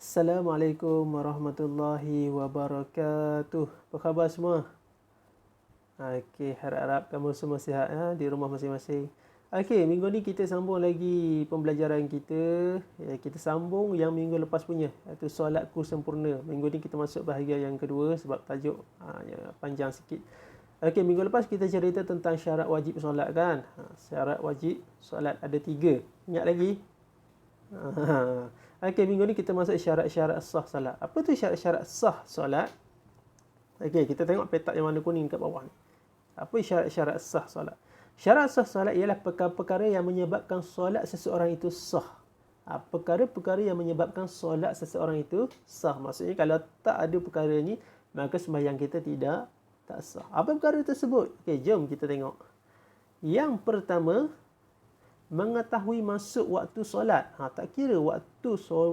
Assalamualaikum warahmatullahi wabarakatuh. Apa khabar semua? Okey, harap-harap kamu semua sihat di rumah masing-masing. Okey, minggu ni kita sambung lagi pembelajaran kita. Kita sambung yang minggu lepas punya, iaitu solatku sempurna. Minggu ni kita masuk bahagian yang kedua sebab tajuk panjang sikit. Okey, minggu lepas kita cerita tentang syarat wajib solat kan. Syarat wajib solat ada 3. Ingat lagi? Okey, minggu ni kita masuk syarat-syarat sah solat. Apa tu syarat-syarat sah solat? Okey, kita tengok petak yang warna kuning kat bawah ni. Apa syarat-syarat sah solat? Syarat sah solat ialah perkara-perkara yang menyebabkan solat seseorang itu sah. Perkara-perkara yang menyebabkan solat seseorang itu sah. Maksudnya kalau tak ada perkara ni, maka sembahyang kita tak sah. Apa perkara tersebut? Okey, jom kita tengok. Yang pertama, mengetahui masuk waktu solat. Tak kira waktu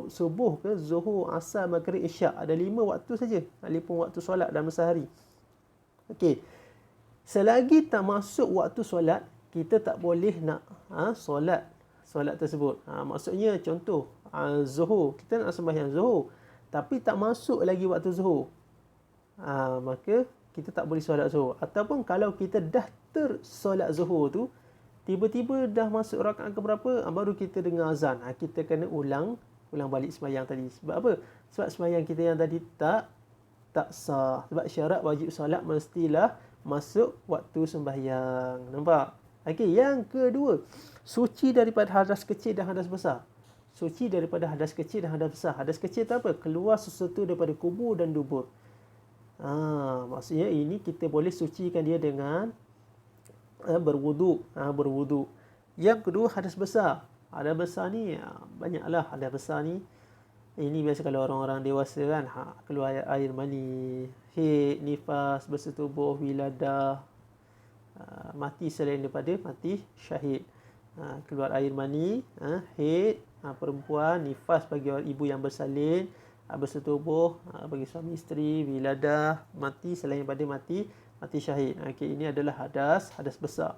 subuh ke, zuhur, asar, maghrib, isyak. Ada 5 waktu saja. Walaupun waktu solat dalam sehari. Okey. Selagi tak masuk waktu solat, kita tak boleh nak solat tersebut. Maksudnya contoh, zuhur. Kita nak sembahyang zuhur. Tapi tak masuk lagi waktu zuhur. Maka kita tak boleh solat zuhur. Ataupun kalau kita dah tersolat zuhur tu, tiba-tiba dah masuk rakaat ke berapa, baru kita dengar azan. Kita kena ulang balik sembahyang tadi. Sebab apa? Sebab sembahyang kita yang tadi tak sah. Sebab syarat wajib solat mestilah masuk waktu sembahyang. Nampak? Okey, yang kedua, suci daripada hadas kecil dan hadas besar. Suci daripada hadas kecil dan hadas besar. Hadas kecil tu apa? Keluar sesuatu daripada kubur dan dubur. Maksudnya ini kita boleh sucikan dia dengan berwuduk. Yang kedua, hadas besar. Hadas besar ni banyaklah hadas besar ni. Ini biasa kalau orang-orang dewasa kan, keluar air mani, haid, nifas, bersetubuh, wiladah, mati selain daripada mati syahid. Keluar air mani, haid perempuan, nifas bagi orang ibu yang bersalin, bersetubuh bagi suami isteri, wiladah, mati selain daripada mati syahid. Okey, ini adalah hadas besar.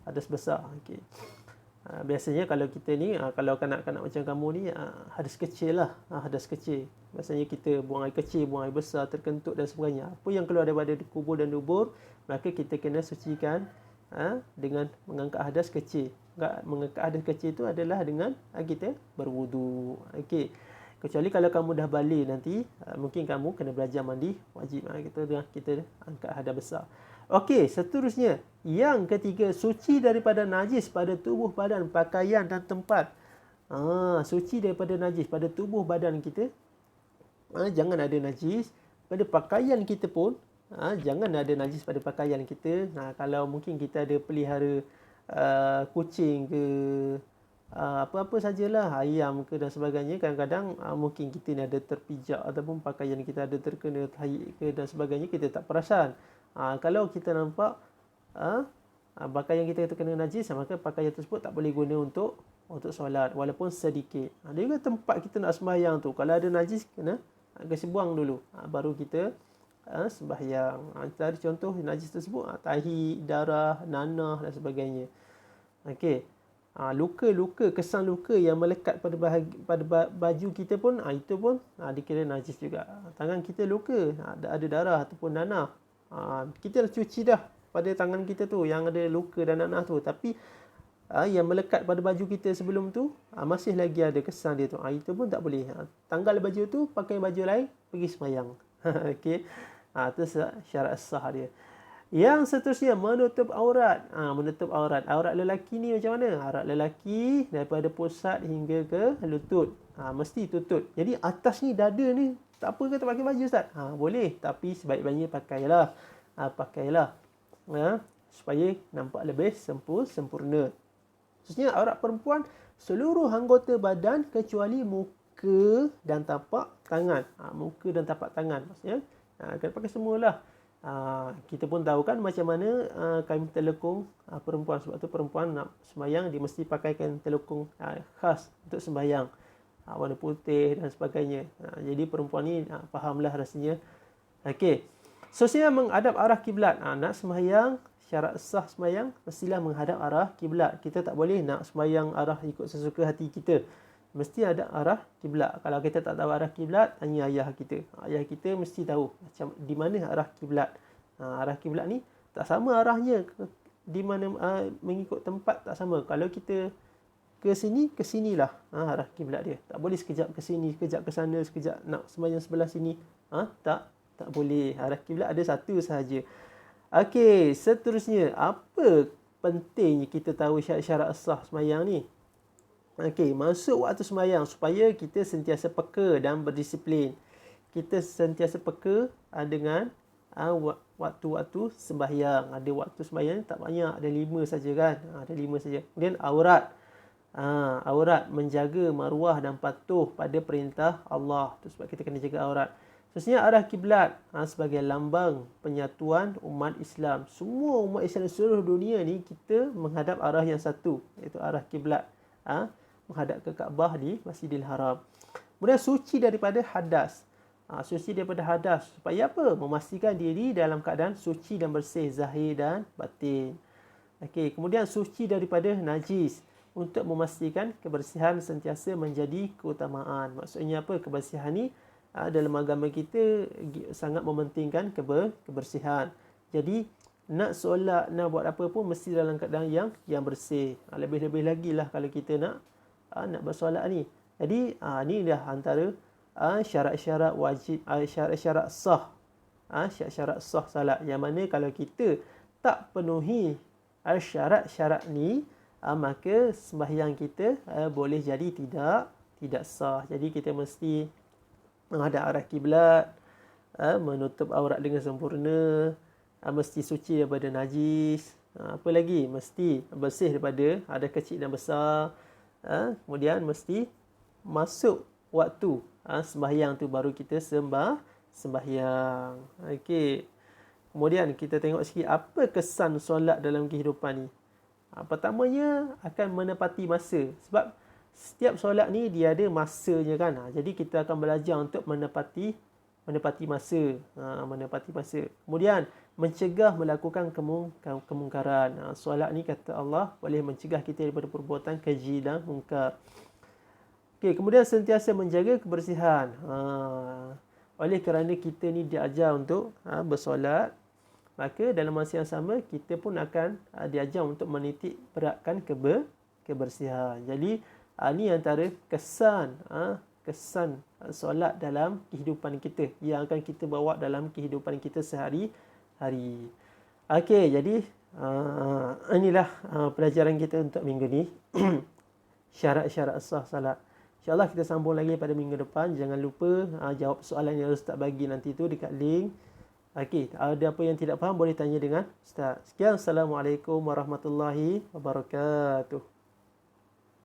Hadas besar. Okey. Biasanya kalau kita ni, kalau kanak-kanak macam kamu ni, hadas kecil lah. Hadas kecil. Biasanya kita buang air kecil, buang air besar, terkentut dan sebagainya. Apa yang keluar daripada kubur dan dubur, maka kita kena sucikan dengan mengangkat hadas kecil. Mengangkat hadas kecil itu adalah dengan kita berwudu. Okey. Kecuali kalau kamu dah balik nanti, mungkin kamu kena belajar mandi wajib. Kita angkat hadas besar. Okey, seterusnya. Yang ketiga, suci daripada najis pada tubuh badan, pakaian dan tempat. Suci daripada najis pada tubuh badan kita. Jangan ada najis. Pada pakaian kita pun, jangan ada najis pada pakaian kita. Kalau mungkin kita ada pelihara kucing ke, apa-apa sajalah, ayam ke dan sebagainya, kadang-kadang mungkin kita ni ada terpijak ataupun pakaian kita ada terkena tahi ke dan sebagainya, kita tak perasan. Kalau kita nampak pakaian kita terkena najis, maka pakaian tersebut tak boleh guna untuk solat walaupun sedikit. Ada juga tempat kita nak sembahyang tu, kalau ada najis kena kasi buang dulu, baru kita sembahyang. Dari contoh najis tersebut tahi, darah, nanah dan sebagainya. Okey. Luka-luka, kesan luka yang melekat pada baju kita pun, itu pun dikira najis juga. Tangan kita luka, ada darah ataupun nanah, kita dah cuci dah pada tangan kita tu yang ada luka dan nanah tu, tapi yang melekat pada baju kita sebelum tu masih lagi ada kesan dia tu, itu pun tak boleh. Tanggal baju tu, pakai baju lain, pergi sembahyang. Okey. Itu syarat sah dia. Yang seterusnya, menutup aurat. Menutup aurat. Aurat lelaki ni macam mana? Aurat lelaki daripada pusat hingga ke lutut. Mesti tutup. Jadi atas ni, dada ni, tak apa ke tak pakai baju, Ustaz? Boleh. Tapi sebaik-baiknya pakailah. Supaya nampak lebih sempurna. Khususnya aurat perempuan, seluruh anggota badan kecuali muka dan tapak tangan. Muka dan tapak tangan. Maksudnya, kena pakai semualah. Kita pun tahu kan macam mana kain telekung perempuan. Sebab tu perempuan nak sembahyang, dia mesti pakaikan telekung khas untuk sembahyang, warna putih dan sebagainya. Jadi perempuan ni fahamlah rasanya. Okey. Sosial menghadap arah kiblat. Nak sembahyang, syarat sah sembahyang mestilah menghadap arah kiblat. Kita tak boleh nak sembahyang arah ikut sesuka hati kita. mesti ada arah kiblat. Kalau kita tak tahu arah kiblat, tanya ayah kita. Ayah kita mesti tahu macam di mana arah kiblat. Arah kiblat ni tak sama arahnya di mana mengikut tempat tak sama. Kalau kita ke sinilah arah kiblat dia. Tak boleh sekejap ke sini, sekejap ke sana, sekejap nak sembahyang sebelah sini. Tak boleh. Arah kiblat ada satu sahaja. Okey, seterusnya, apa pentingnya kita tahu syarat-syarat sah sembahyang ni? Okey, masuk waktu sembahyang supaya kita sentiasa peka dan berdisiplin. Kita sentiasa peka dengan waktu-waktu sembahyang. Ada waktu sembahyang tak banyak, ada 5 saja kan? Ada 5 saja. Kemudian aurat. Aurat menjaga maruah dan patuh pada perintah Allah. Itu sebab kita kena jaga aurat. Seterusnya arah kiblat sebagai lambang penyatuan umat Islam. Semua umat Islam seluruh dunia ni kita menghadap arah yang satu, iaitu arah kiblat. Menghadap ke Kaabah di Masjidil Haram. Kemudian suci daripada hadas. Suci daripada hadas. Supaya apa? Memastikan diri dalam keadaan suci dan bersih, zahir dan batin. Okey, kemudian suci daripada najis. Untuk memastikan kebersihan sentiasa menjadi keutamaan. Maksudnya apa? Kebersihan ni dalam agama kita sangat mementingkan kebersihan. Jadi nak solat, nak buat apa pun mesti dalam keadaan yang bersih. Lebih-lebih lagi lah kalau kita nak bersolat ni. Jadi ni dah antara syarat-syarat wajib, syarat-syarat sah. Syarat-syarat sah salat. Yang mana kalau kita tak penuhi syarat-syarat ni, maka sembahyang kita boleh jadi tidak sah. Jadi kita mesti menghadap arah kiblat, menutup aurat dengan sempurna, mesti suci daripada najis, apa lagi? Mesti bersih daripada ada kecil dan besar. Kemudian mesti masuk waktu sembahyang tu baru kita sembahyang. Okey. Kemudian kita tengok sikit apa kesan solat dalam kehidupan ni. Pertamanya akan menepati masa. Sebab setiap solat ni dia ada masanya kan. Jadi kita akan belajar untuk menepati masa. Menepati masa. Kemudian mencegah melakukan kemungkaran. Solat ni kata Allah boleh mencegah kita daripada perbuatan keji dan mungkar. Okey, kemudian sentiasa menjaga kebersihan. Oleh kerana kita ni diajar untuk bersolat, maka dalam masa yang sama kita pun akan diajar untuk menitik beratkan kebersihan. Jadi ini antara kesan solat dalam kehidupan kita yang akan kita bawa dalam kehidupan kita sehari-hari. Okey, jadi inilah pelajaran kita untuk minggu ni. Syarat-syarat sah salat. InsyaAllah kita sambung lagi pada minggu depan. Jangan lupa jawab soalan yang Ustaz bagi nanti tu dekat link. Okey, ada apa yang tidak faham boleh tanya dengan Ustaz. Sekian, Assalamualaikum warahmatullahi wabarakatuh.